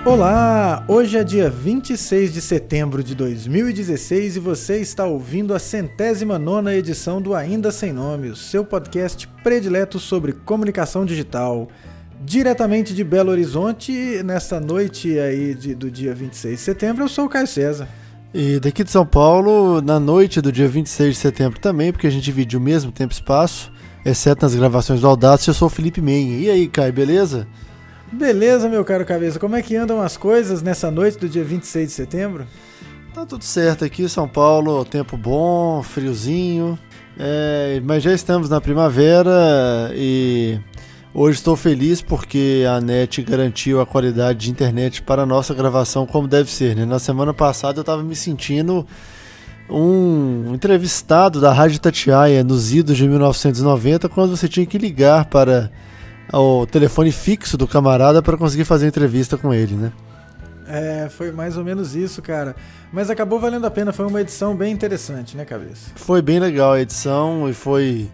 Olá! Hoje é dia 26 de setembro de 2016 e você está ouvindo a 109ª edição do Ainda Sem Nome, o seu podcast predileto sobre comunicação digital. Diretamente de Belo Horizonte, nesta noite aí do dia 26 de setembro, eu sou o Caio César. E daqui de São Paulo, na noite do dia 26 de setembro também, porque a gente divide o mesmo tempo e espaço, exceto nas gravações do Audacity, eu sou o Felipe Menha. E aí, Caio, beleza? Beleza, meu caro cabeça, como é que andam as coisas nessa noite do dia 26 de setembro? Tá tudo certo aqui, São Paulo, tempo bom, friozinho, mas já estamos na primavera e hoje estou feliz porque a NET garantiu a qualidade de internet para a nossa gravação como deve ser, né? Na semana passada eu estava me sentindo um entrevistado da Rádio Itatiaia nos idos de 1990, quando você tinha que ligar para o telefone fixo do camarada para conseguir fazer entrevista com ele, né? Foi mais ou menos isso, cara. Mas acabou valendo a pena, foi uma edição bem interessante, né, cabeça? Foi bem legal a edição e foi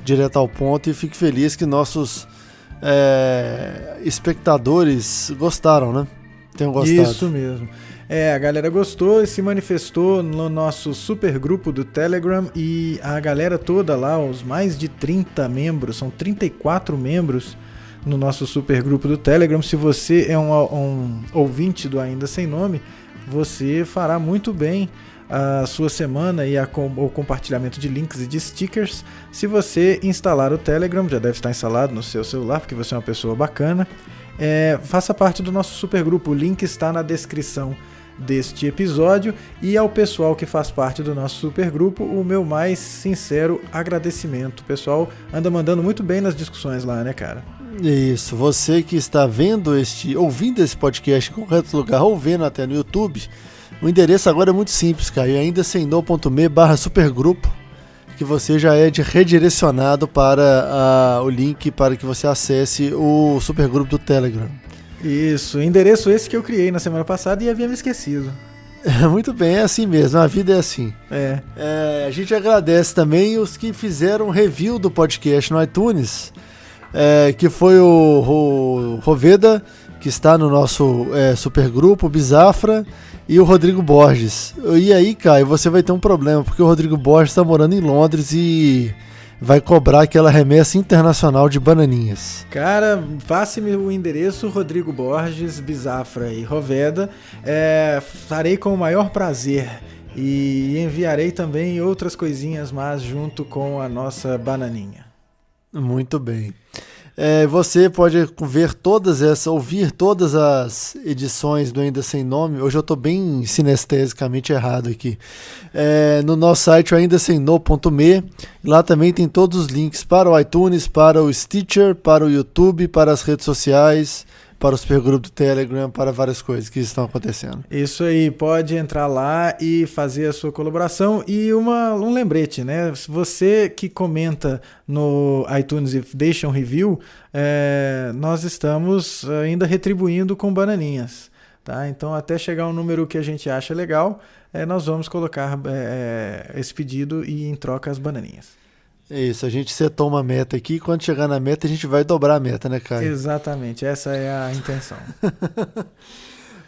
direto ao ponto, e fico feliz que nossos espectadores gostaram, né? Tenham gostado. Isso mesmo. A galera gostou e se manifestou no nosso super grupo do Telegram, e a galera toda lá, os mais de 30 membros, são 34 membros no nosso super grupo do Telegram. Se você é um ouvinte do Ainda Sem Nome, você fará muito bem a sua semana e o compartilhamento de links e de stickers se você instalar o Telegram. Já deve estar instalado no seu celular, porque você é uma pessoa bacana. Faça parte do nosso super grupo, o link está na descrição deste episódio. E ao pessoal que faz parte do nosso supergrupo, o meu mais sincero agradecimento. O pessoal anda mandando muito bem nas discussões lá, né, cara? Isso, você que está ouvindo esse podcast em qualquer outro lugar, ou vendo até no YouTube, o endereço agora é muito simples, cara, ainda semno.me/supergrupo, que você já é redirecionado para o link para que você acesse o supergrupo do Telegram. Isso, endereço esse que eu criei na semana passada e havia me esquecido. Muito bem, é assim mesmo, a vida é assim. A gente agradece também os que fizeram review do podcast no iTunes, que foi o Roveda, que está no nosso supergrupo, Bizafra, e o Rodrigo Borges. E aí, Caio, você vai ter um problema, porque o Rodrigo Borges está morando em Londres e vai cobrar aquela remessa internacional de bananinhas. Cara, passe-me o endereço, Rodrigo Borges, Bizafra e Roveda. Farei com o maior prazer e enviarei também outras coisinhas mais junto com a nossa bananinha. Muito bem. Você pode ouvir todas as edições do Ainda Sem Nome. Hoje eu estou bem sinestesicamente errado aqui. No nosso site, aindasemno.me. Lá também tem todos os links para o iTunes, para o Stitcher, para o YouTube, para as redes sociais, para o supergrupo do Telegram, para várias coisas que estão acontecendo. Isso aí, pode entrar lá e fazer a sua colaboração. E um lembrete, né? Você que comenta no iTunes e deixa um review, nós estamos ainda retribuindo com bananinhas, tá? Então, até chegar um número que a gente acha legal, nós vamos colocar esse pedido e em troca as bananinhas. Isso, a gente setou uma meta aqui, e quando chegar na meta a gente vai dobrar a meta, né, Caio? Exatamente, essa é a intenção.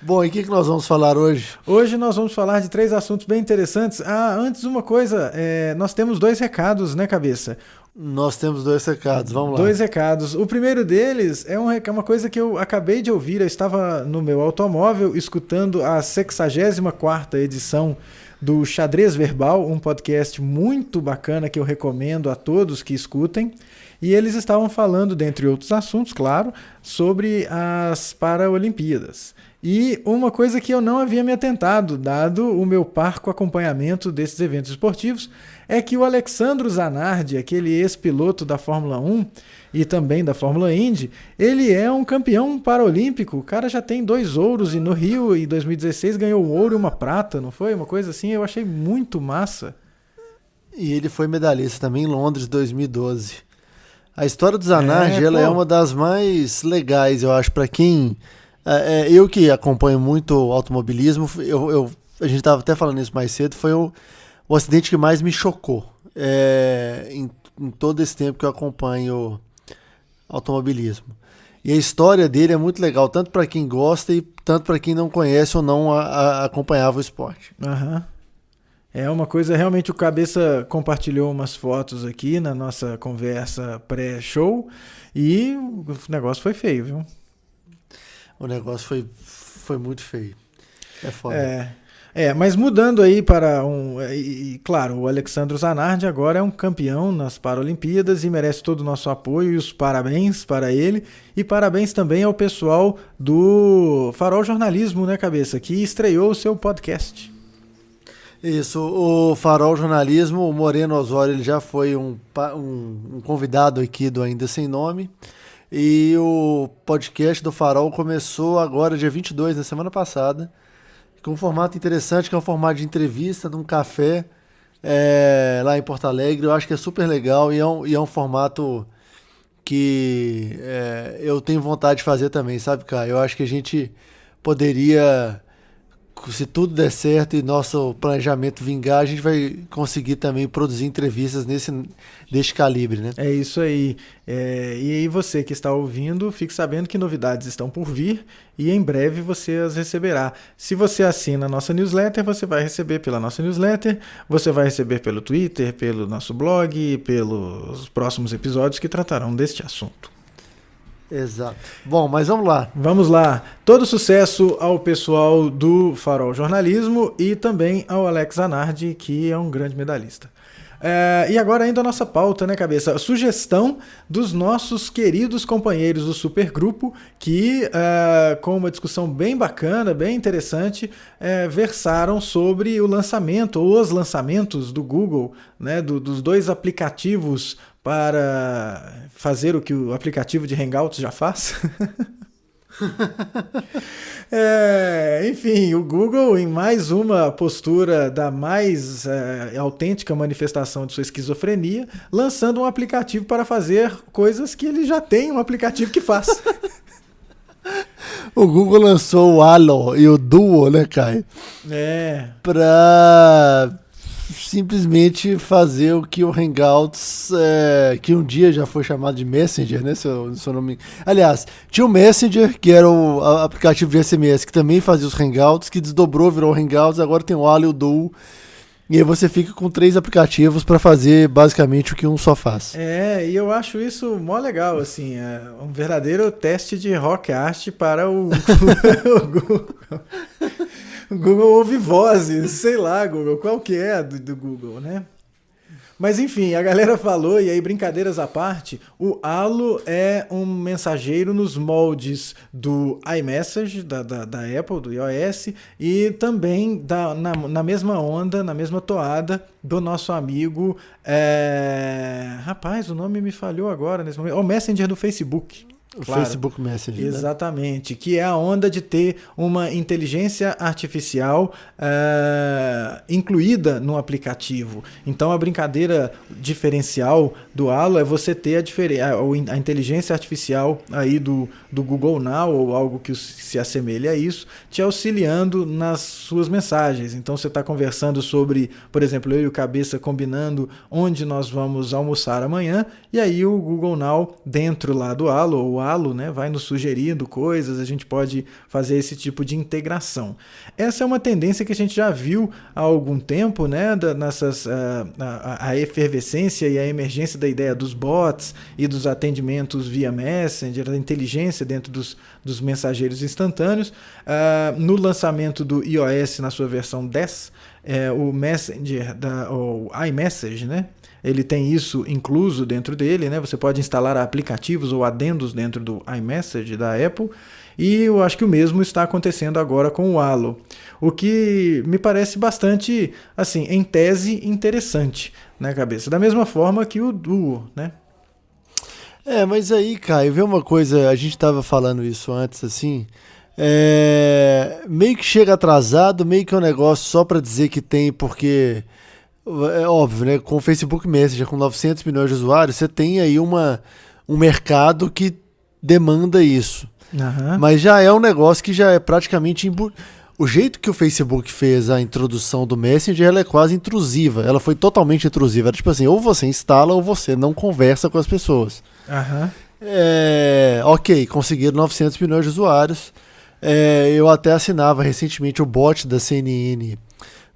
Bom, e o que nós vamos falar hoje? Hoje nós vamos falar de 3 assuntos bem interessantes. Antes uma coisa, nós temos 2 recados, né, cabeça? Nós temos 2 recados, vamos lá. 2 recados. O primeiro deles é uma coisa que eu acabei de ouvir. Eu estava no meu automóvel escutando a 64ª edição do Xadrez Verbal, um podcast muito bacana que eu recomendo a todos que escutem. E eles estavam falando, dentre outros assuntos, claro, sobre as Paralimpíadas. E uma coisa que eu não havia me atentado, dado o meu parco acompanhamento desses eventos esportivos, é que o Alexandro Zanardi, aquele ex-piloto da Fórmula 1 e também da Fórmula Indy, ele é um campeão paralímpico. O cara já tem 2 ouros e no Rio, em 2016, ganhou um ouro e uma prata, não foi? Uma coisa assim, eu achei muito massa. E ele foi medalhista também em Londres, 2012. A história do Zanardi ela é uma das mais legais, eu acho, para quem... eu que acompanho muito automobilismo, a gente estava até falando isso mais cedo, foi o acidente que mais me chocou em todo esse tempo que eu acompanho automobilismo. E a história dele é muito legal, tanto para quem gosta e tanto para quem não conhece ou não acompanhava o esporte. Aham. É uma coisa, realmente o Cabeça compartilhou umas fotos aqui na nossa conversa pré-show e o negócio foi feio, viu? O negócio foi muito feio. É foda. Mas mudando aí para claro, o Alexandre Zanardi agora é um campeão nas Paralimpíadas e merece todo o nosso apoio e os parabéns para ele. E parabéns também ao pessoal do Farol Jornalismo, né, Cabeça, que estreou o seu podcast. Isso, o Farol Jornalismo, o Moreno Osório, ele já foi um convidado aqui do Ainda Sem Nome. E o podcast do Farol começou agora, dia 22, na semana passada, com um formato interessante, que é um formato de entrevista num café lá em Porto Alegre. Eu acho que é super legal e é um formato que eu tenho vontade de fazer também, sabe, Caio? Eu acho que a gente poderia, se tudo der certo e nosso planejamento vingar, a gente vai conseguir também produzir entrevistas deste calibre, né? É isso aí. E aí você que está ouvindo, fique sabendo que novidades estão por vir e em breve você as receberá. Se você assina a nossa newsletter, você vai receber pela nossa newsletter, você vai receber pelo Twitter, pelo nosso blog, pelos próximos episódios que tratarão deste assunto. Exato. Bom, mas vamos lá. Vamos lá. Todo sucesso ao pessoal do Farol Jornalismo e também ao Alex Zanardi, que é um grande medalhista. E agora ainda a nossa pauta, né, Cabeça? A sugestão dos nossos queridos companheiros do Supergrupo, que com uma discussão bem bacana, bem interessante, versaram sobre o lançamento, ou os lançamentos do Google, né, dos dois aplicativos para fazer o que o aplicativo de Hangouts já faz. Enfim, o Google, em mais uma postura da mais autêntica manifestação de sua esquizofrenia, lançando um aplicativo para fazer coisas que ele já tem um aplicativo que faz. O Google lançou o Halo e o Duo, né, Caio? Para simplesmente fazer o que o Hangouts, que um dia já foi chamado de Messenger, né? Se eu não me... Aliás, tinha o Messenger, que era o aplicativo de SMS, que também fazia os Hangouts, que desdobrou, virou Hangouts, agora tem o Halo e o Duo. E aí você fica com 3 aplicativos para fazer basicamente o que um só faz. E eu acho isso mó legal, assim, um verdadeiro teste de rock art para o Google. O Google ouve vozes, sei lá, Google, qual que é do Google, né? Mas enfim, a galera falou, e aí brincadeiras à parte, o Halo é um mensageiro nos moldes do iMessage, da Apple, do iOS, e também na mesma onda, na mesma toada do nosso amigo, rapaz, o nome me falhou agora nesse momento, o Messenger do Facebook. Claro, Facebook Messenger. Exatamente, né? Que é a onda de ter uma inteligência artificial incluída no aplicativo. Então a brincadeira diferencial do Halo é você ter a inteligência artificial aí do Google Now ou algo que se assemelhe a isso, te auxiliando nas suas mensagens. Então você está conversando sobre, por exemplo, eu e o Cabeça combinando onde nós vamos almoçar amanhã, e aí o Google Now dentro lá do Halo, ou Halo, né, vai nos sugerindo coisas, a gente pode fazer esse tipo de integração. Essa é uma tendência que a gente já viu há algum tempo, né, a efervescência e a emergência da ideia dos bots e dos atendimentos via Messenger, da inteligência dentro dos mensageiros instantâneos. No lançamento do iOS na sua versão 10, o Messenger, o iMessage, né, ele tem isso incluso dentro dele, né? Você pode instalar aplicativos ou adendos dentro do iMessage da Apple, e eu acho que o mesmo está acontecendo agora com o Halo, o que me parece bastante, assim, em tese, interessante, né, Cabeça? Da mesma forma que o Duo, né? Mas aí, Caio, vê uma coisa, a gente estava falando isso antes, assim, meio que chega atrasado, meio que é um negócio só para dizer que tem, porque... É óbvio, né? Com o Facebook Messenger, com 900 milhões de usuários, você tem aí um mercado que demanda isso. Uhum. Mas já é um negócio que já é praticamente... O jeito que o Facebook fez a introdução do Messenger, ela é quase intrusiva. Ela foi totalmente intrusiva. Era tipo assim, ou você instala ou você não conversa com as pessoas. Uhum. Ok, conseguiram 900 milhões de usuários. Eu até assinava recentemente o bot da CNN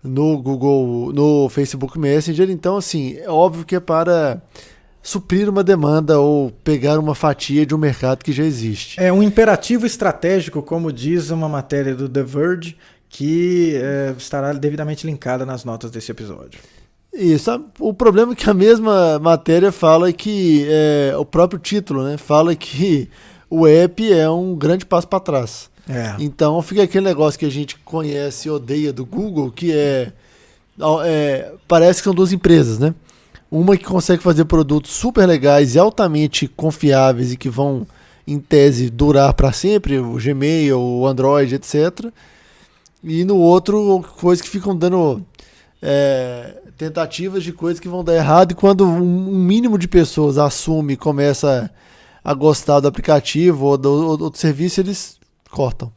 no Google, no Facebook Messenger. Então, assim, é óbvio que é para suprir uma demanda ou pegar uma fatia de um mercado que já existe. É um imperativo estratégico, como diz uma matéria do The Verge, que estará devidamente linkada nas notas desse episódio. Isso, o problema é que a mesma matéria fala que, o próprio título, né, fala que o app é um grande passo para trás. Então fica aquele negócio que a gente conhece e odeia do Google, que parece que são duas empresas, né? Uma que consegue fazer produtos super legais e altamente confiáveis e que vão, em tese, durar para sempre, o Gmail, o Android, etc. E no outro, coisas que ficam dando tentativas de coisas que vão dar errado, e quando um mínimo de pessoas assume e começa a gostar do aplicativo ou do serviço, eles cortam.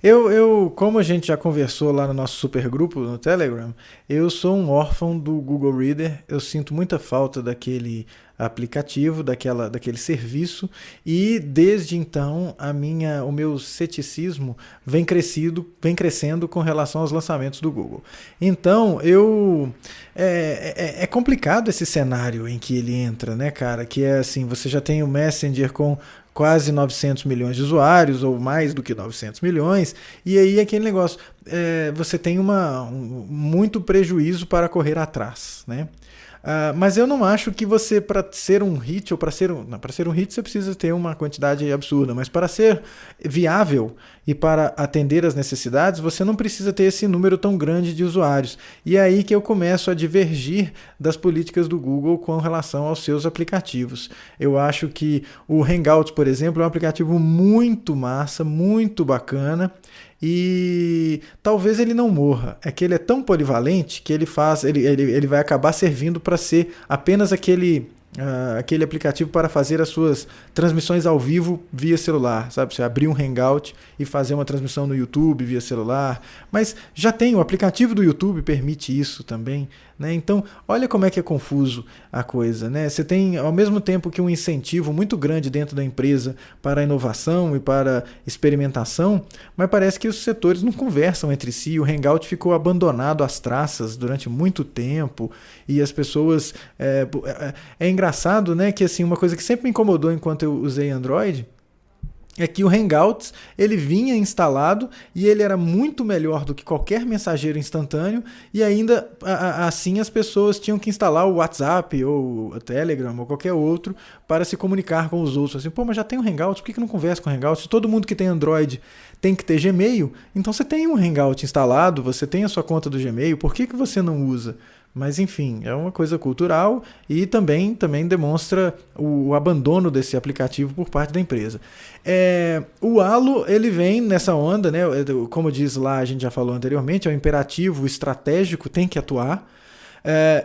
Eu, como a gente já conversou lá no nosso supergrupo no Telegram, eu sou um órfão do Google Reader. Eu sinto muita falta daquele aplicativo, daquele serviço, e desde então o meu ceticismo vem crescendo com relação aos lançamentos do Google. Então é complicado esse cenário em que ele entra, né, cara? Que é assim, você já tem o Messenger com quase 900 milhões de usuários, ou mais do que 900 milhões, e aí aquele negócio, você tem muito prejuízo para correr atrás, né? Mas eu não acho que você, para ser um hit, ou para ser um hit você precisa ter uma quantidade absurda, mas para ser viável e para atender as necessidades, você não precisa ter esse número tão grande de usuários. E é aí que eu começo a divergir das políticas do Google com relação aos seus aplicativos. Eu acho que o Hangouts, por exemplo, é um aplicativo muito massa, muito bacana, e talvez ele não morra. É que ele é tão polivalente que ele vai acabar servindo para ser apenas aquele aplicativo para fazer as suas transmissões ao vivo via celular, sabe? Você abrir um Hangout e fazer uma transmissão no YouTube via celular. Mas já tem, o aplicativo do YouTube permite isso também, né? Então, olha como é que é confuso a coisa, né? Você tem, ao mesmo tempo que um incentivo muito grande dentro da empresa para a inovação e para experimentação, mas parece que os setores não conversam entre si. O Hangout ficou abandonado às traças durante muito tempo, e as pessoas... É engraçado, né, que assim, uma coisa que sempre me incomodou enquanto eu usei Android é que o Hangouts, ele vinha instalado e ele era muito melhor do que qualquer mensageiro instantâneo, e ainda assim as pessoas tinham que instalar o WhatsApp ou o Telegram ou qualquer outro para se comunicar com os outros. Assim, pô, mas já tem o Hangouts, por que não conversa com o Hangouts? Se todo mundo que tem Android tem que ter Gmail, então você tem um Hangout instalado, você tem a sua conta do Gmail, por que você não usa? Mas enfim, é uma coisa cultural e também demonstra o abandono desse aplicativo por parte da empresa. O Halo, ele vem nessa onda, né? Como diz lá, a gente já falou anteriormente, é um imperativo estratégico, tem que atuar.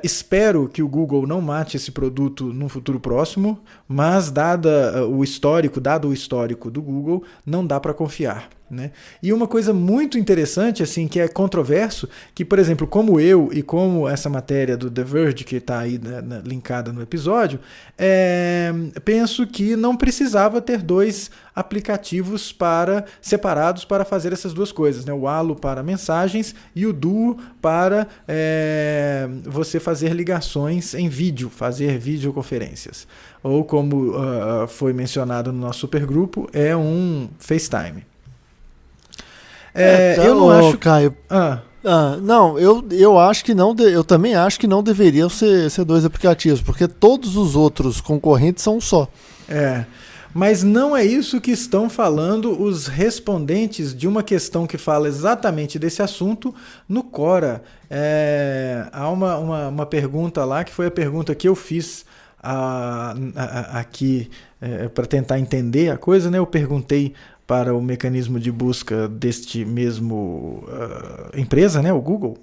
Espero que o Google não mate esse produto no futuro próximo, mas dado o histórico do Google, não dá para confiar, né? E uma coisa muito interessante, assim, que é controverso, que, por exemplo, como eu e como essa matéria do The Verge, que está aí linkada no episódio, penso que não precisava ter dois aplicativos separados para fazer essas duas coisas, né? O Halo para mensagens e o Duo para você fazer ligações em vídeo, fazer videoconferências. Ou como foi mencionado no nosso supergrupo, é um FaceTime. Eu não acho... Caio, não, eu acho que não. Eu também acho que não deveriam ser dois aplicativos, porque todos os outros concorrentes são um só. Mas não é isso que estão falando os respondentes de uma questão que fala exatamente desse assunto no Quora. Há uma pergunta lá, que foi a pergunta que eu fiz aqui para tentar entender a coisa, né? Eu perguntei para o mecanismo de busca deste mesmo empresa, né, o Google,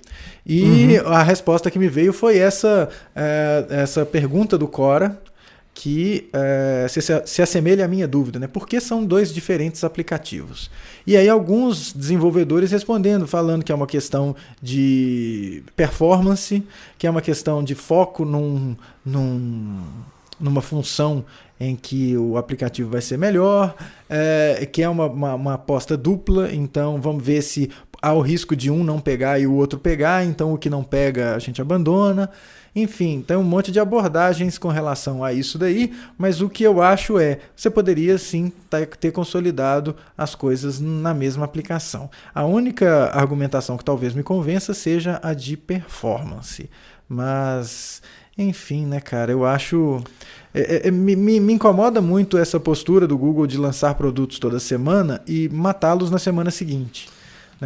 e a resposta que me veio foi essa pergunta do Quora, que se assemelha à minha dúvida, né? Por que são dois diferentes aplicativos? E aí alguns desenvolvedores respondendo, falando que é uma questão de performance, que é uma questão de foco numa função em que o aplicativo vai ser melhor, que é uma aposta dupla, então vamos ver se há o risco de um não pegar e o outro pegar, então o que não pega a gente abandona. Enfim, tem um monte de abordagens com relação a isso daí, mas o que eu acho você poderia sim ter consolidado as coisas na mesma aplicação. A única argumentação que talvez me convença seja a de performance, mas enfim, né, cara, eu acho... me incomoda muito essa postura do Google de lançar produtos toda semana e matá-los na semana seguinte.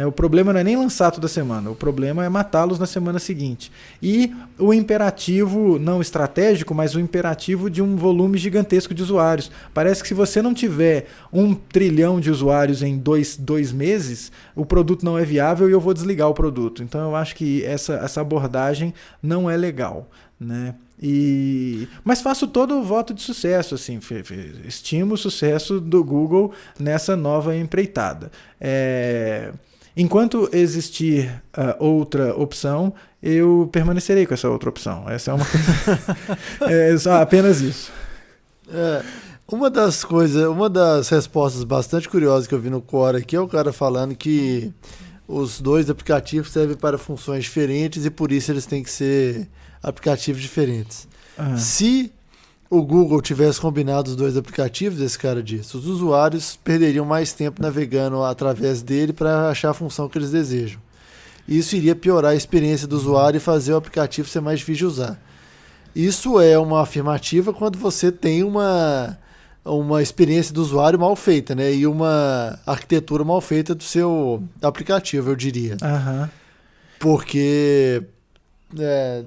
O problema não é nem lançar toda semana, o problema é matá-los na semana seguinte. E o imperativo, não estratégico, mas o imperativo de um volume gigantesco de usuários. Parece que se você não tiver 1 trilhão de usuários em dois meses, o produto não é viável e eu vou desligar o produto. Então eu acho que essa abordagem não é legal, né? Mas faço todo o voto de sucesso, assim, estimo o sucesso do Google nessa nova empreitada. Enquanto existir outra opção, eu permanecerei com essa outra opção. Essa é uma coisa. Apenas isso. Uma das respostas bastante curiosas que eu vi no Quora aqui é o cara falando que os dois aplicativos servem para funções diferentes e por isso eles têm que ser aplicativos diferentes. Se o Google tivesse combinado os dois aplicativos, esse cara disse, os usuários perderiam mais tempo navegando através dele para achar a função que eles desejam. Isso iria piorar a experiência do usuário e fazer o aplicativo ser mais difícil de usar. Isso é uma afirmativa quando você tem uma experiência do usuário mal feita, né? E uma arquitetura mal feita do seu aplicativo, eu diria. Porque,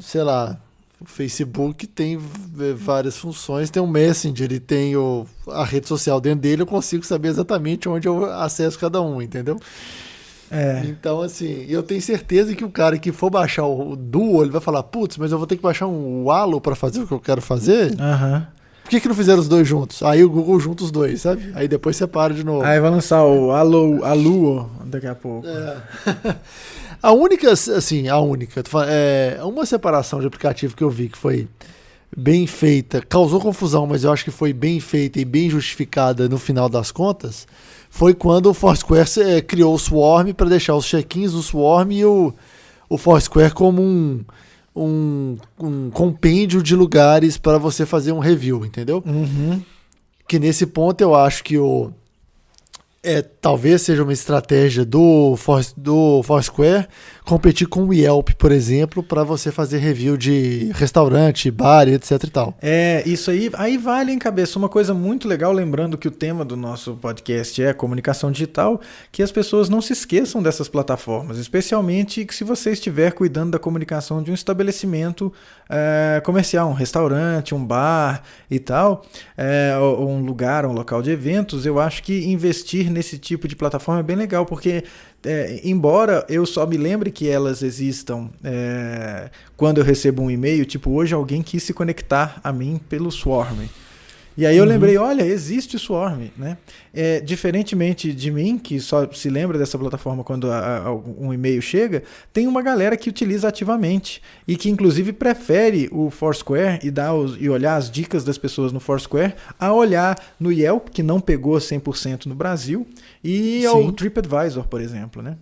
sei lá, o Facebook tem várias funções, tem um Messenger e tem a rede social dentro dele, eu consigo saber exatamente onde eu acesso cada um, entendeu? Então, assim, eu tenho certeza que o cara que for baixar o Duo, ele vai falar, putz, mas eu vou ter que baixar um Allo para fazer o que eu quero fazer? Por que não fizeram os dois juntos? Aí o Google junta os dois, sabe? Aí depois separa de novo. Aí vai lançar o Alluo daqui a pouco. Uma separação de aplicativo que eu vi que foi bem feita, causou confusão, mas eu acho que foi bem feita e bem justificada no final das contas, foi quando o Foursquare criou o Swarm para deixar os check-ins do Swarm e o Foursquare como um compêndio de lugares para você fazer um review, entendeu? Que nesse ponto eu acho que talvez seja uma estratégia do Foursquare competir com o Yelp, por exemplo, para você fazer review de restaurante, bar, etc e tal. Isso aí vale, hein, cabeça, uma coisa muito legal, lembrando que o tema do nosso podcast é comunicação digital, que as pessoas não se esqueçam dessas plataformas, especialmente que se você estiver cuidando da comunicação de um estabelecimento comercial, um restaurante, um bar e tal, ou um lugar, um local de eventos, eu acho que investir nesse tipo de plataforma é bem legal, porque embora eu só me lembre que elas existam quando eu recebo um e-mail, tipo, hoje alguém quis se conectar a mim pelo Swarm. E aí eu lembrei, olha, existe o Swarm, né? Diferentemente de mim, que só se lembra dessa plataforma quando um e-mail chega, tem uma galera que utiliza ativamente e que inclusive prefere o Foursquare e olhar as dicas das pessoas no Foursquare a olhar no Yelp, que não pegou 100% no Brasil, e ao TripAdvisor, por exemplo, né?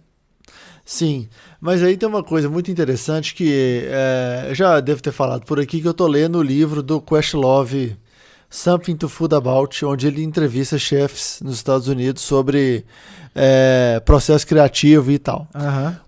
Sim, mas aí tem uma coisa muito interessante que eu já devo ter falado por aqui, que eu tô lendo o livro do Questlove, Something to Food About, onde ele entrevista chefs nos Estados Unidos sobre processo criativo e tal.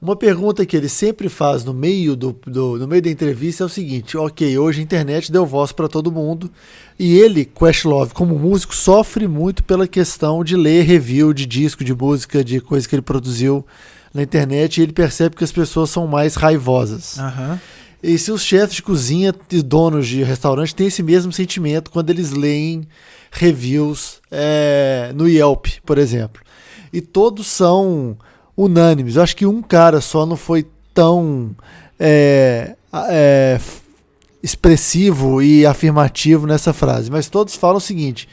Uma pergunta que ele sempre faz no meio da entrevista é o seguinte: ok, hoje a internet deu voz para todo mundo e ele, Questlove, como músico, sofre muito pela questão de ler review de disco, de música, de coisa que ele produziu na internet, e ele percebe que as pessoas são mais raivosas. E se os chefes de cozinha e donos de restaurante têm esse mesmo sentimento quando eles leem reviews no Yelp, por exemplo. E todos são unânimes. Eu acho que um cara só não foi tão expressivo e afirmativo nessa frase, mas todos falam o seguinte,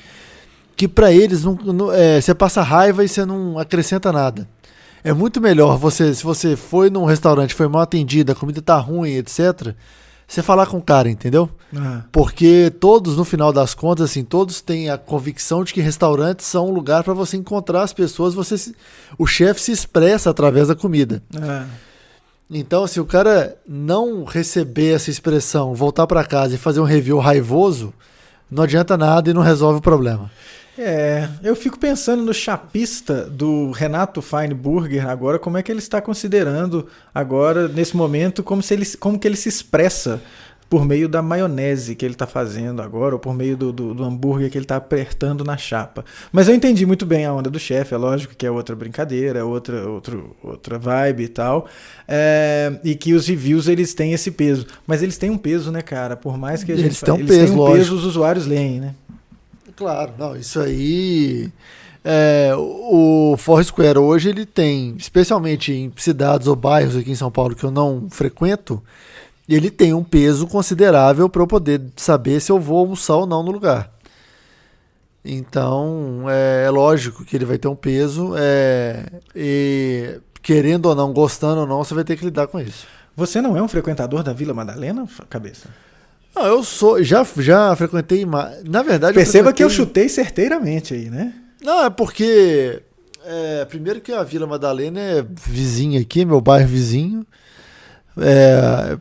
que para eles você passa raiva e você não acrescenta nada. É muito melhor se você foi num restaurante, foi mal atendido, a comida tá ruim, etc., você falar com o cara, entendeu? Porque todos, no final das contas, assim, todos têm a convicção de que restaurantes são um lugar para você encontrar as pessoas, o chefe se expressa através da comida. Então, se o cara não receber essa expressão, voltar para casa e fazer um review raivoso, não adianta nada e não resolve o problema. Eu fico pensando no chapista do Renato Feinburger agora, como é que ele está considerando agora, nesse momento, como que ele se expressa por meio da maionese que ele está fazendo agora, ou por meio do hambúrguer que ele está apertando na chapa. Mas eu entendi muito bem a onda do chefe, é lógico que é outra brincadeira, outra vibe e tal, e que os reviews eles têm esse peso. Mas eles têm um peso, né, cara? Por mais que eles têm um peso, os usuários leem, né? Claro, não, isso aí... o Foursquare hoje ele tem, especialmente em cidades ou bairros aqui em São Paulo que eu não frequento, ele tem um peso considerável para eu poder saber se eu vou almoçar ou não no lugar. Então, é lógico que ele vai ter um peso, e querendo ou não, gostando ou não, você vai ter que lidar com isso. Você não é um frequentador da Vila Madalena, Cabeça? Não, eu sou, já frequentei, na verdade... Perceba que eu chutei certeiramente aí, né? Não, é porque, primeiro que a Vila Madalena é vizinha aqui, meu bairro vizinho,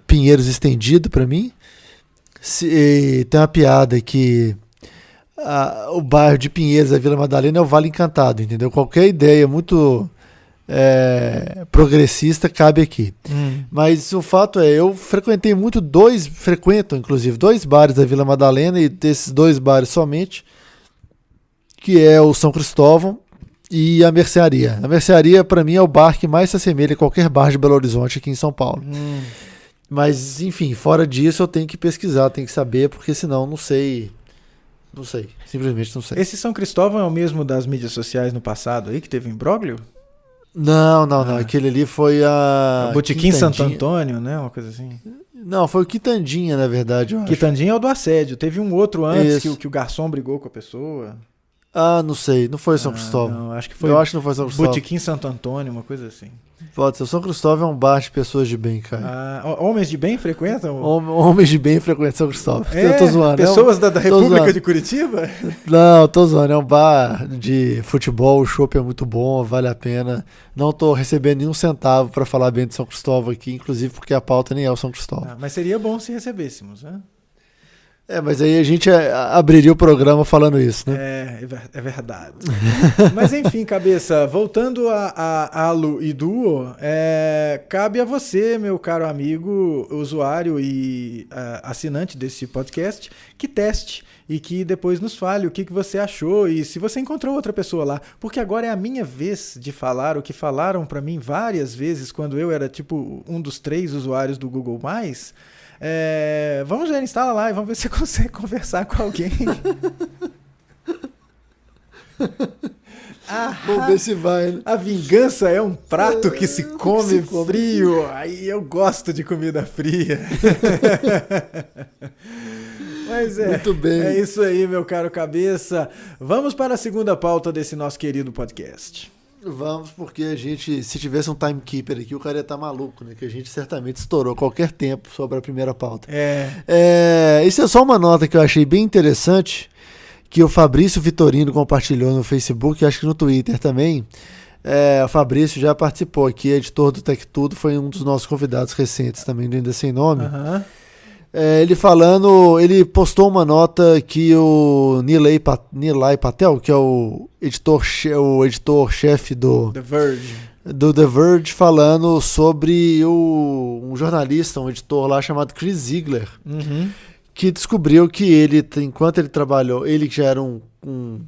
Pinheiros estendido para mim. Tem uma piada que o bairro de Pinheiros, a Vila Madalena, é o Vale Encantado, entendeu? Qualquer ideia muito progressista cabe aqui. Mas o fato eu frequentei muito frequento inclusive dois bares da Vila Madalena, e desses dois bares somente, que é o São Cristóvão e a Mercearia. A Mercearia, para mim, é o bar que mais se assemelha a qualquer bar de Belo Horizonte aqui em São Paulo. Mas, enfim, fora disso, eu tenho que pesquisar, tenho que saber, porque senão não sei. Não sei, simplesmente não sei. Esse São Cristóvão é o mesmo das mídias sociais no passado aí, que teve imbróglio? Não. Aquele ali foi a Botequim Santo Antônio, né? Uma coisa assim. Não, foi o Quitandinha, na verdade. Quitandinha é o do assédio. Teve um outro antes que o garçom brigou com a pessoa. Não sei. Não foi São Cristóvão. Não, acho que foi. Eu acho que não foi São Cristóvão. Botequim Santo Antônio, uma coisa assim. Pode ser. São Cristóvão é um bar de pessoas de bem, cara. Homens de bem frequentam? Homens de bem frequentam São Cristóvão. Eu tô zoando. Pessoas da República de Curitiba? Não, tô zoando. É um bar de futebol, o chopp é muito bom, vale a pena. Não tô recebendo nenhum centavo pra falar bem de São Cristóvão aqui, inclusive porque a pauta nem é o São Cristóvão. Mas seria bom se recebêssemos, né? Mas aí a gente abriria o programa falando isso, né? É verdade. Mas enfim, Cabeça, voltando a Alu e Duo, cabe a você, meu caro amigo, usuário e assinante desse podcast, que teste e que depois nos fale o que você achou e se você encontrou outra pessoa lá. Porque agora é a minha vez de falar o que falaram para mim várias vezes quando eu era tipo um dos 3 usuários do Google+. Vamos ver, instala lá e vamos ver se você consegue conversar com alguém. Vamos ver se vai, né? A vingança é um prato que se come frio. Aí eu gosto de comida fria. Mas muito bem. É isso aí, meu caro Cabeça. Vamos para a segunda pauta desse nosso querido podcast. Vamos, porque a gente, se tivesse um timekeeper aqui, o cara ia estar maluco, né? Que a gente certamente estourou qualquer tempo sobre a primeira pauta. Isso é só uma nota que eu achei bem interessante, que o Fabrício Vitorino compartilhou no Facebook, acho que no Twitter também. O Fabrício já participou aqui, editor do Tech Tudo, foi um dos nossos convidados recentes também, do Ainda Sem Nome. Ele postou uma nota que o Nilay Patel, que é o editor-chefe do The Verge, falando sobre um jornalista, um editor lá chamado Chris Ziegler, que descobriu que ele, enquanto ele trabalhou, ele que já era um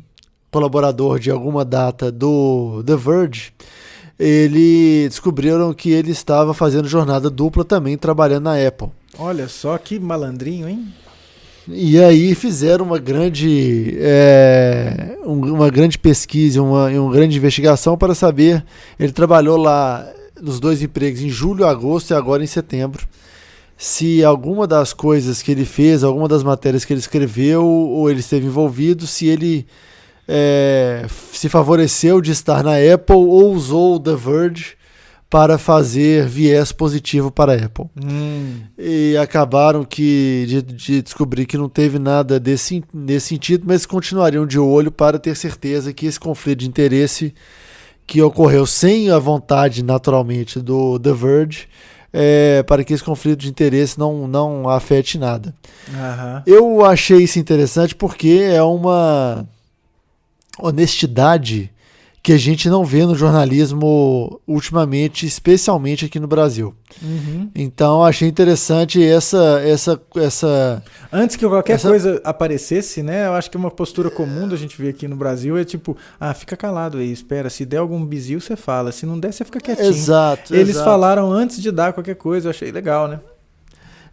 colaborador de alguma data do The Verge, descobriram que ele estava fazendo jornada dupla também, trabalhando na Apple. Olha só que malandrinho, hein? E aí fizeram uma grande pesquisa, uma grande investigação para saber. Ele trabalhou lá nos 2 empregos em julho, agosto e agora em setembro. Se alguma das coisas que ele fez, alguma das matérias que ele escreveu ou ele esteve envolvido, se ele se favoreceu de estar na Apple ou usou o The Verge para fazer viés positivo para a Apple. E acabaram de descobrir que não teve nada nesse sentido, mas continuariam de olho para ter certeza que esse conflito de interesse que ocorreu sem a vontade, naturalmente, do The Verge, para que esse conflito de interesse não afete nada. Eu achei isso interessante porque é uma honestidade que a gente não vê no jornalismo ultimamente, especialmente aqui no Brasil. Então, achei interessante essa... Antes que qualquer coisa aparecesse, né? Eu acho que uma postura comum da gente ver aqui no Brasil é tipo, fica calado aí, espera, se der algum bizil, você fala, se não der, você fica quietinho. Exato. Eles falaram antes de dar qualquer coisa, eu achei legal, né?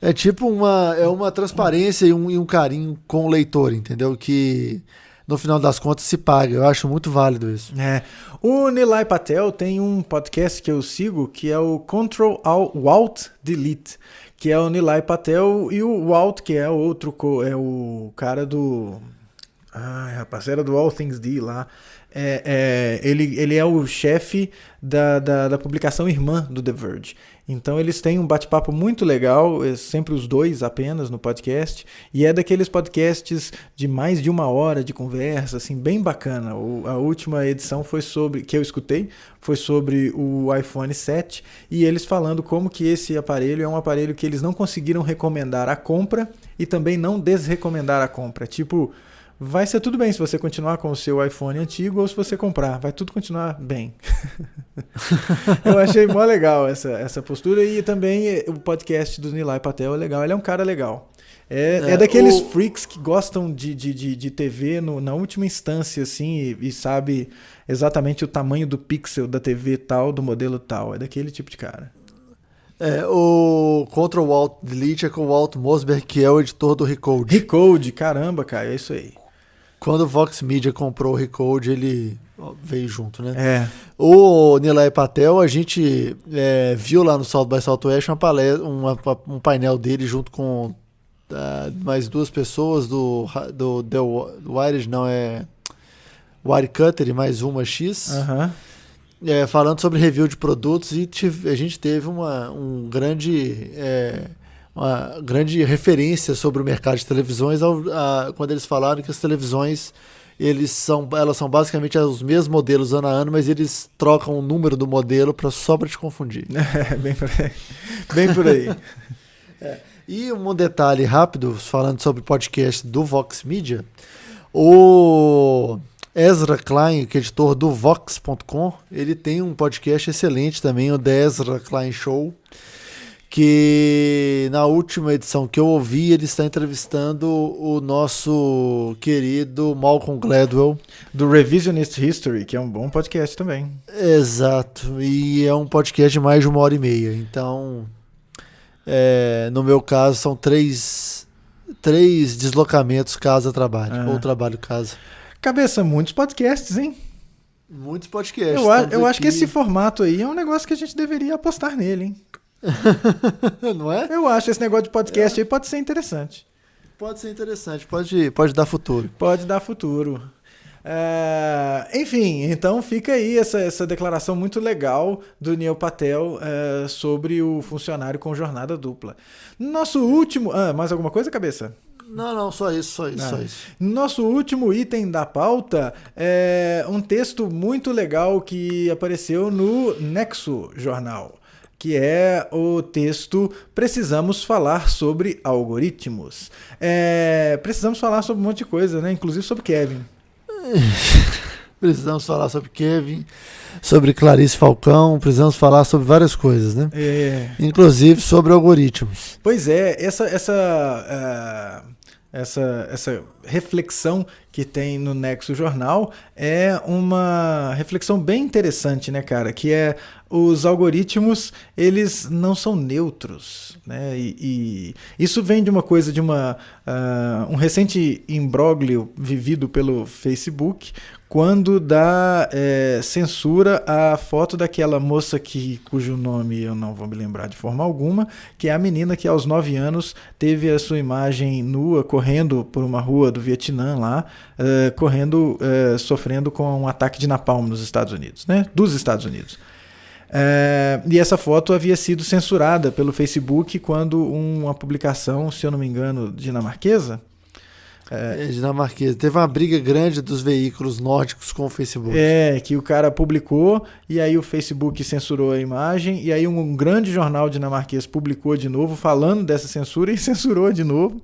É tipo uma transparência e um carinho com o leitor, entendeu? Que... no final das contas se paga. Eu acho muito válido isso. O Nilay Patel tem um podcast que eu sigo, que é o Control Alt Delete, que é o Nilay Patel e o Walt, que é o cara do... rapaz, era do All Things D lá. Ele é o chefe da publicação irmã do The Verge. Então eles têm um bate-papo muito legal, sempre os dois apenas no podcast, e é daqueles podcasts de mais de 1 hora de conversa, assim, bem bacana. A última edição que eu escutei foi sobre o iPhone 7, e eles falando como que esse aparelho é um aparelho que eles não conseguiram recomendar a compra e também não desrecomendar a compra. Tipo, vai ser tudo bem se você continuar com o seu iPhone antigo ou se você comprar. Vai tudo continuar bem. Eu achei mó legal essa postura. E também o podcast do Nilay Patel é legal. Ele é um cara legal. É daqueles freaks que gostam de TV na última instância, assim, e sabe exatamente o tamanho do pixel da TV tal, do modelo tal. É daquele tipo de cara. O Ctrl Alt Delete é com o Walt Mossberg, que é o editor do Recode. Recode, caramba, cara, é isso aí. Quando o Vox Media comprou o Recode, ele veio junto, né? O Nilay Patel, a gente viu lá no South by Southwest um painel dele junto com mais 2 pessoas do Wired, Wirecutter e mais uma X. Falando sobre review de produtos, e a gente teve uma grande referência sobre o mercado de televisões quando eles falaram que as televisões elas são basicamente os mesmos modelos ano a ano, mas eles trocam o número do modelo só para te confundir. Bem por aí. E um detalhe rápido, falando sobre o podcast do Vox Media, o Ezra Klein, que é editor do Vox.com, ele tem um podcast excelente também, o The Ezra Klein Show, que na última edição que eu ouvi, ele está entrevistando o nosso querido Malcolm Gladwell. Do Revisionist History, que é um bom podcast também. Exato, e é um podcast de mais de 1h30. Então, no meu caso, são três deslocamentos casa-trabalho, ou trabalho-casa. Cabeça, muitos podcasts, hein? Muitos podcasts. Eu acho que esse formato aí é um negócio que a gente deveria apostar nele, hein? Não é? Eu acho esse negócio de podcast aí pode ser interessante. Pode ser interessante, pode dar futuro. Pode dar futuro. Enfim, então fica aí essa declaração muito legal do Nilay Patel sobre o funcionário com jornada dupla. Nosso último... mais alguma coisa, cabeça? Não, só isso. Nosso último item da pauta é um texto muito legal que apareceu no Nexo Jornal, que é o texto Precisamos Falar sobre Algoritmos. Precisamos falar sobre um monte de coisa, né? Inclusive sobre Kevin. Precisamos falar sobre Kevin, sobre Clarice Falcão, precisamos falar sobre várias coisas, né? Inclusive sobre algoritmos. Pois é, essa reflexão que tem no Nexo Jornal é uma reflexão bem interessante, né, cara? Que os algoritmos, eles não são neutros, né? E isso vem de uma coisa, de um recente imbróglio vivido pelo Facebook, quando dá censura à foto daquela moça cujo nome eu não vou me lembrar de forma alguma, que é a menina que aos 9 anos teve a sua imagem nua correndo por uma rua do Vietnã lá, sofrendo com um ataque de napalm nos Estados Unidos, né? Dos Estados Unidos. E essa foto havia sido censurada pelo Facebook quando uma publicação, se eu não me engano, dinamarquesa. Dinamarquesa. Teve uma briga grande dos veículos nórdicos com o Facebook. Que o cara publicou e aí o Facebook censurou a imagem e aí um grande jornal dinamarquês publicou de novo falando dessa censura e censurou de novo.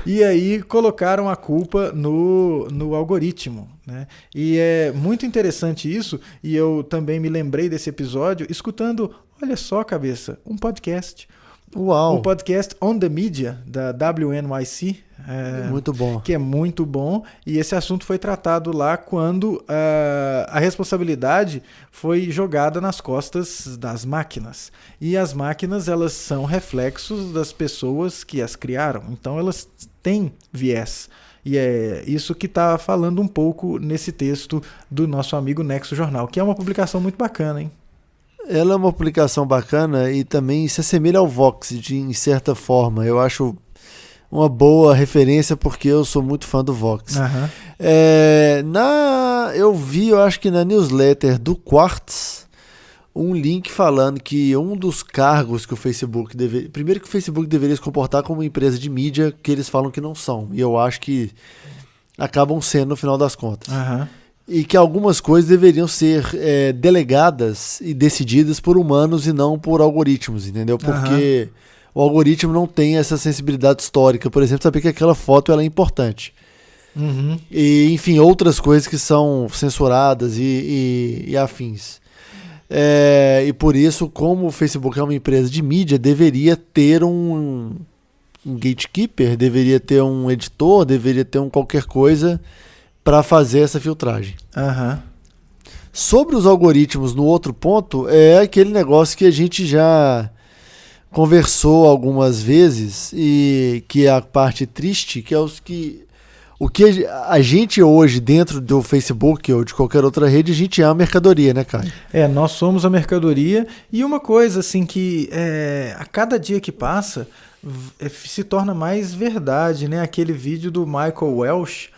E aí colocaram a culpa no algoritmo, né? E é muito interessante isso, e eu também me lembrei desse episódio escutando, olha só, cabeça, um podcast. Uau. Um podcast On The Media, da WNYC. Muito bom. Que é muito bom. E esse assunto foi tratado lá quando a responsabilidade foi jogada nas costas das máquinas. E as máquinas, elas são reflexos das pessoas que as criaram. Então, elas têm viés. E é isso que está falando um pouco nesse texto do nosso amigo Nexo Jornal, que é uma publicação muito bacana, hein? Ela é uma publicação bacana e também se assemelha ao Vox em certa forma. Eu acho uma boa referência porque eu sou muito fã do Vox. Uhum. Eu acho que na newsletter do Quartz, um link falando que um dos cargos que o Facebook deveria... Primeiro que o Facebook deveria se comportar como uma empresa de mídia, que eles falam que não são. E eu acho que acabam sendo no final das contas. Uhum. E que algumas coisas deveriam ser delegadas e decididas por humanos e não por algoritmos, entendeu? Porque o algoritmo não tem essa sensibilidade histórica. Por exemplo, saber que aquela foto ela é importante. Uhum. E, enfim, outras coisas que são censuradas e afins. E por isso, como o Facebook é uma empresa de mídia, deveria ter um gatekeeper, deveria ter um editor, deveria ter qualquer coisa para fazer essa filtragem. Uhum. Sobre os algoritmos, no outro ponto, é aquele negócio que a gente já conversou algumas vezes e que é a parte triste, que é o que a gente hoje dentro do Facebook ou de qualquer outra rede, a gente é a mercadoria, né, Caio? Nós somos a mercadoria e uma coisa assim que a cada dia que passa se torna mais verdade, né? Aquele vídeo do Michael Welch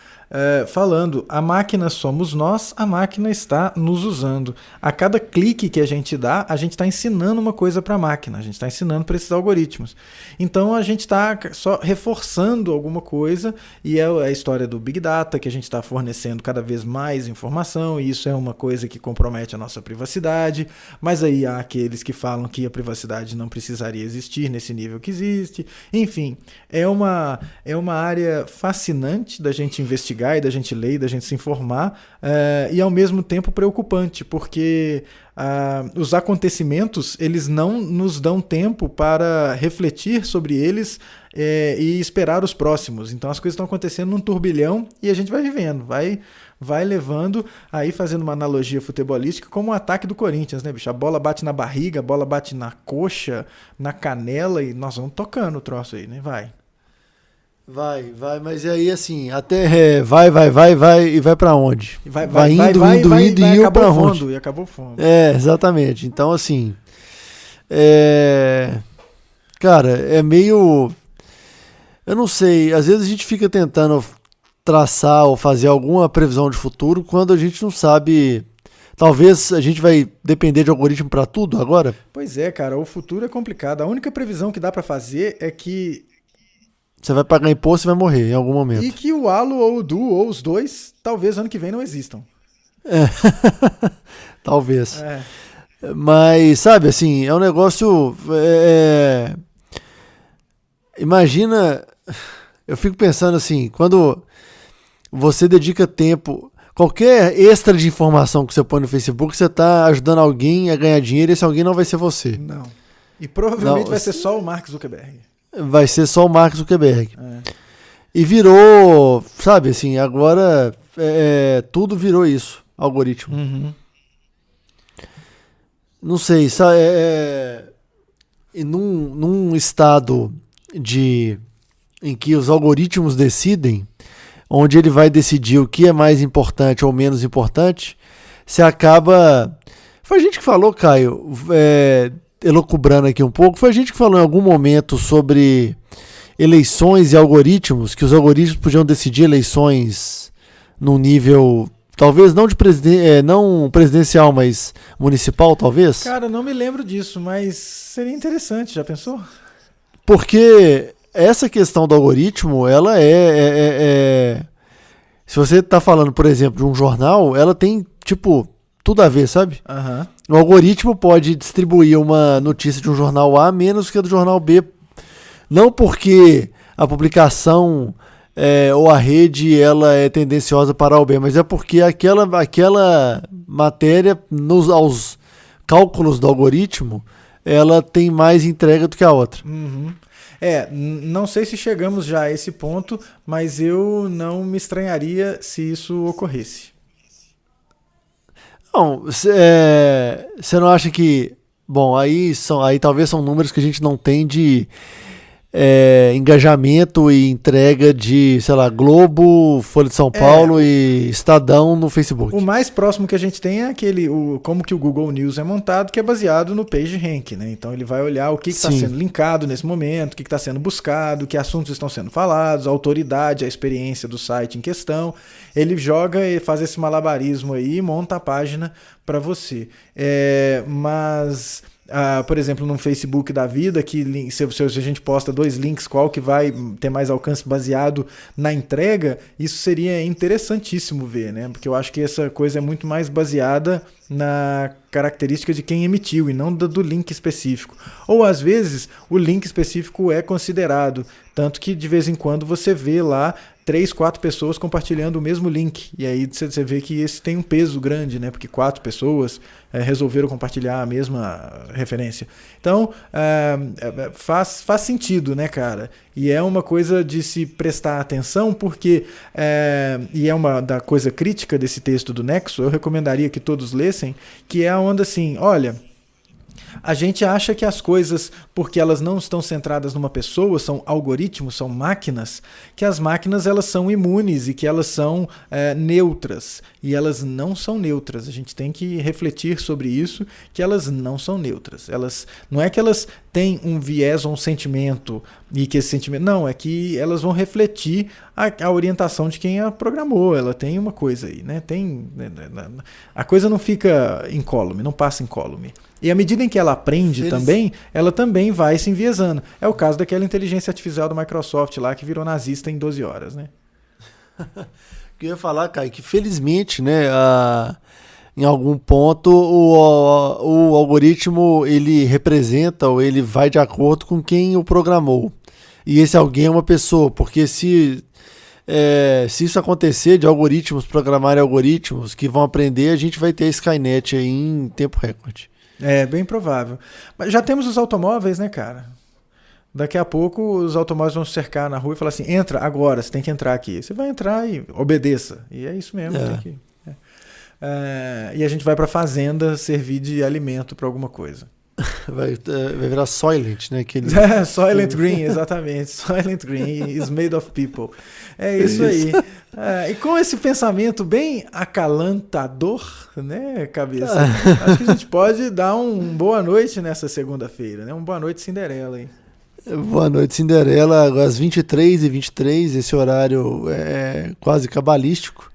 falando, a máquina somos nós, a máquina está nos usando. A cada clique que a gente dá, a gente está ensinando uma coisa para a máquina, a gente está ensinando para esses algoritmos. Então a gente está só reforçando alguma coisa, e é a história do Big Data, que a gente está fornecendo cada vez mais informação, e isso é uma coisa que compromete a nossa privacidade, mas aí há aqueles que falam que a privacidade não precisaria existir nesse nível que existe. Enfim, é uma área fascinante da gente investigar e da gente ler e da gente se informar, e ao mesmo tempo preocupante, porque os acontecimentos eles não nos dão tempo para refletir sobre eles e esperar os próximos. Então as coisas estão acontecendo num turbilhão e a gente vai vivendo, vai levando, aí fazendo uma analogia futebolística, como o ataque do Corinthians, né, bicho? A bola bate na barriga, a bola bate na coxa, na canela e nós vamos tocando o troço aí, né? Vai, mas aí assim, até vai e vai pra onde? Vai indo e eu pra onde? E acabou o fundo. Exatamente. Então assim, cara, é meio, eu não sei, às vezes a gente fica tentando traçar ou fazer alguma previsão de futuro quando a gente não sabe. Talvez a gente vai depender de algoritmo pra tudo agora? Pois é, cara, o futuro é complicado. A única previsão que dá pra fazer é que você vai pagar imposto e vai morrer em algum momento. E que o Halo ou o Duo, ou os dois, talvez ano que vem não existam. Talvez. Mas, sabe, assim, é um negócio... Imagina... Eu fico pensando assim, quando você dedica tempo... Qualquer extra de informação que você põe no Facebook, você está ajudando alguém a ganhar dinheiro e esse alguém não vai ser você. Não. E provavelmente vai ser só o Mark Zuckerberg. Vai ser só o Mark Zuckerberg. E virou, sabe, assim, agora tudo virou isso, algoritmo. Uhum. Não sei, num estado em que os algoritmos decidem, onde ele vai decidir o que é mais importante ou menos importante, você acaba... Foi a gente que falou, Caio, elucubrando aqui um pouco, foi a gente que falou em algum momento sobre eleições e algoritmos, que os algoritmos podiam decidir eleições num nível talvez não não presidencial, mas municipal, talvez? Cara, não me lembro disso, mas seria interessante, já pensou? Porque essa questão do algoritmo, ela se você tá falando, por exemplo, de um jornal, ela tem, tipo, tudo a ver, sabe? Aham. O algoritmo pode distribuir uma notícia de um jornal A menos que a do jornal B. Não porque a publicação ou a rede ela é tendenciosa para o B, mas é porque aquela matéria, aos cálculos do algoritmo, ela tem mais entrega do que a outra. Uhum. Não sei se chegamos já a esse ponto, mas eu não me estranharia se isso ocorresse. Não, você não acha que... Bom, aí talvez são números que a gente não tem de engajamento e entrega de, sei lá, Globo, Folha de São Paulo e Estadão no Facebook. O mais próximo que a gente tem é como que o Google News é montado, que é baseado no PageRank, né? Então ele vai olhar o que está sendo linkado nesse momento, o que está sendo buscado, que assuntos estão sendo falados, a autoridade, a experiência do site em questão. Ele joga e faz esse malabarismo aí e monta a página para você. Mas... por exemplo, no Facebook da vida, que se a gente posta 2 links, qual que vai ter mais alcance baseado na entrega, isso seria interessantíssimo ver, né? Porque eu acho que essa coisa é muito mais baseada na característica de quem emitiu e não do link específico. Ou às vezes o link específico é considerado, tanto que de vez em quando você vê lá 3, 4 pessoas compartilhando o mesmo link. E aí você vê que esse tem um peso grande, né? Porque 4 pessoas resolveram compartilhar a mesma referência. Então, faz sentido, né, cara? E é uma coisa de se prestar atenção, porque... e é uma da coisa crítica desse texto do Nexo, eu recomendaria que todos lessem, que é a onda assim, olha... A gente acha que as coisas, porque elas não estão centradas numa pessoa, são algoritmos, são máquinas, que as máquinas elas são imunes e que elas são neutras. E elas não são neutras. A gente tem que refletir sobre isso, que elas não são neutras. Não é que elas têm um viés ou um sentimento, e que esse sentimento... Não, é que elas vão refletir a orientação de quem a programou. Ela tem uma coisa aí, né? A coisa não fica incólume, não passa incólume. E à medida em que ela aprende também, ela também vai se enviesando. É o caso daquela inteligência artificial da Microsoft lá, que virou nazista em 12 horas, né? Eu ia falar, Caio, que felizmente, né, em algum ponto o algoritmo ele representa ou ele vai de acordo com quem o programou. E esse alguém é uma pessoa, porque se isso acontecer de algoritmos programarem algoritmos que vão aprender, a gente vai ter a Skynet aí em tempo recorde. É bem provável. Mas já temos os automóveis, né, cara? Daqui a pouco os automóveis vão cercar na rua e falar assim, entra agora, você tem que entrar aqui. Você vai entrar e obedeça. E é isso mesmo. E a gente vai pra fazenda servir de alimento para alguma coisa. Vai virar Soylent, né? Soylent Green, exatamente. Soylent Green is made of people. É isso aí. E com esse pensamento bem acalantador, né, cabeça? Acho que a gente pode dar boa noite nessa segunda-feira, né? Boa noite, Cinderela, hein? Boa noite, Cinderela. Às 23h23, esse horário é quase cabalístico.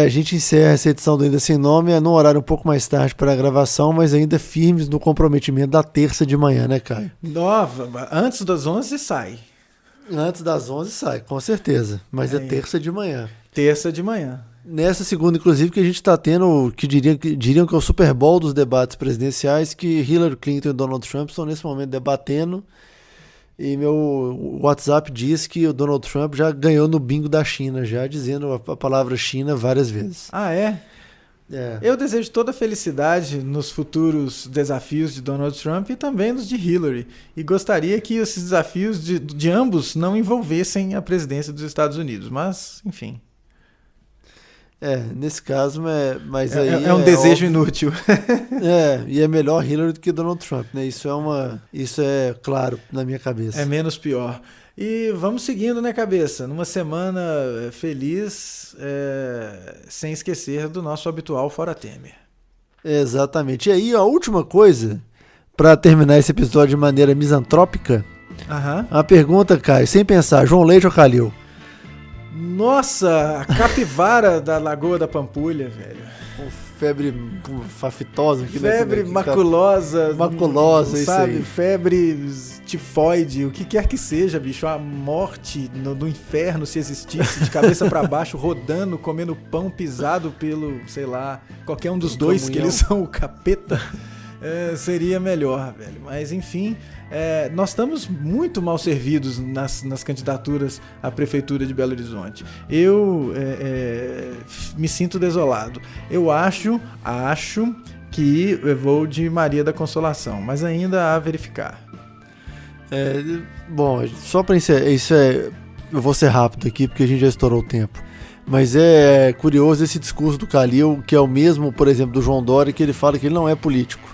A gente encerra essa edição do Ainda Sem Nome num horário um pouco mais tarde para a gravação, mas ainda firmes no comprometimento da terça de manhã, né, Caio? Nova, antes das 11 sai. Antes das 11 sai, com certeza, mas é terça de manhã. Terça de manhã. Nessa segunda, inclusive, que a gente está tendo, que diriam que é o Super Bowl dos debates presidenciais, que Hillary Clinton e Donald Trump estão nesse momento debatendo. E meu WhatsApp diz que o Donald Trump já ganhou no bingo da China, já dizendo a palavra China várias vezes. Ah, é? Eu desejo toda felicidade nos futuros desafios de Donald Trump e também nos de Hillary. E gostaria que esses desafios de ambos não envolvessem a presidência dos Estados Unidos. Mas, enfim. Nesse caso, mas aí é um desejo inútil. E é melhor Hillary do que Donald Trump, né? Isso é claro na minha cabeça. É menos pior. E vamos seguindo, né, cabeça? Numa semana feliz, sem esquecer do nosso habitual Fora Temer. Exatamente. E aí, a última coisa, para terminar esse episódio de maneira misantrópica, a pergunta, Caio, sem pensar, João Leite ou Calil? Nossa, a capivara da Lagoa da Pampulha, velho. Com febre fafitosa. Febre maculosa. Maculosa, isso sabe? aí. Febre tifoide, o que quer que seja, bicho. A morte do inferno, se existisse, de cabeça pra baixo, rodando, comendo pão pisado pelo, sei lá, qualquer um dos dois, que eles são o capeta. Seria melhor, velho. Mas enfim, nós estamos muito mal servidos nas candidaturas à Prefeitura de Belo Horizonte. Eu me sinto desolado. Eu acho que eu vou de Maria da Consolação, mas ainda a verificar. Bom, só para encerrar, eu vou ser rápido aqui porque a gente já estourou o tempo. Mas é curioso esse discurso do Calil, que é o mesmo, por exemplo, do João Dória, que ele fala que ele não é político.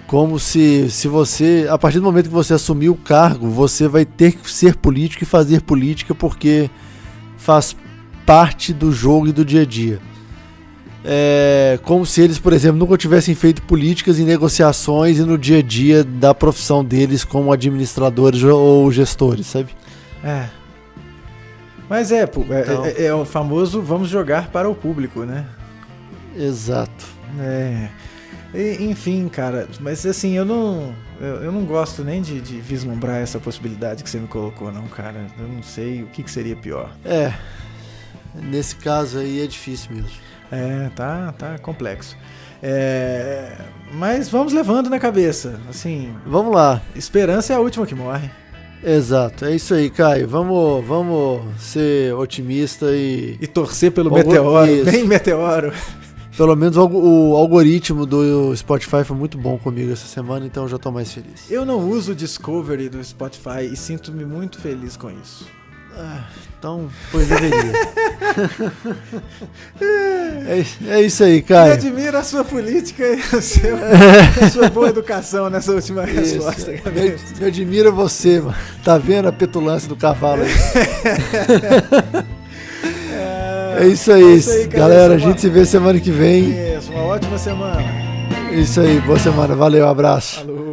Como se você, a partir do momento que você assumir o cargo, você vai ter que ser político e fazer política porque faz parte do jogo e do dia a dia. Como se eles, por exemplo, nunca tivessem feito políticas e negociações e no dia a dia da profissão deles como administradores ou gestores, sabe? Mas é o famoso vamos jogar para o público, né? Exato. Enfim, cara, mas assim, eu não gosto nem de vislumbrar essa possibilidade que você me colocou, não, cara. Eu não sei o que seria pior. Nesse caso aí é difícil mesmo. Tá complexo. Mas vamos levando na cabeça, assim. Vamos lá. Esperança é a última que morre. Exato, é isso aí, Caio. Vamos ser otimista e torcer pelo meteoro. Isso. Bem meteoro. Pelo menos o algoritmo do Spotify foi muito bom comigo essa semana, então eu já tô mais feliz. Eu não uso o Discovery do Spotify e sinto-me muito feliz com isso. Então, pois deveria. É isso aí, Caio. Eu admiro a sua política e a sua boa educação nessa última resposta. Me admira você, mano. Tá vendo a petulância do cavalo aí? É isso aí, galera. A gente se vê semana que vem. Isso, uma ótima semana. Isso aí, boa semana. Valeu, abraço. Falou.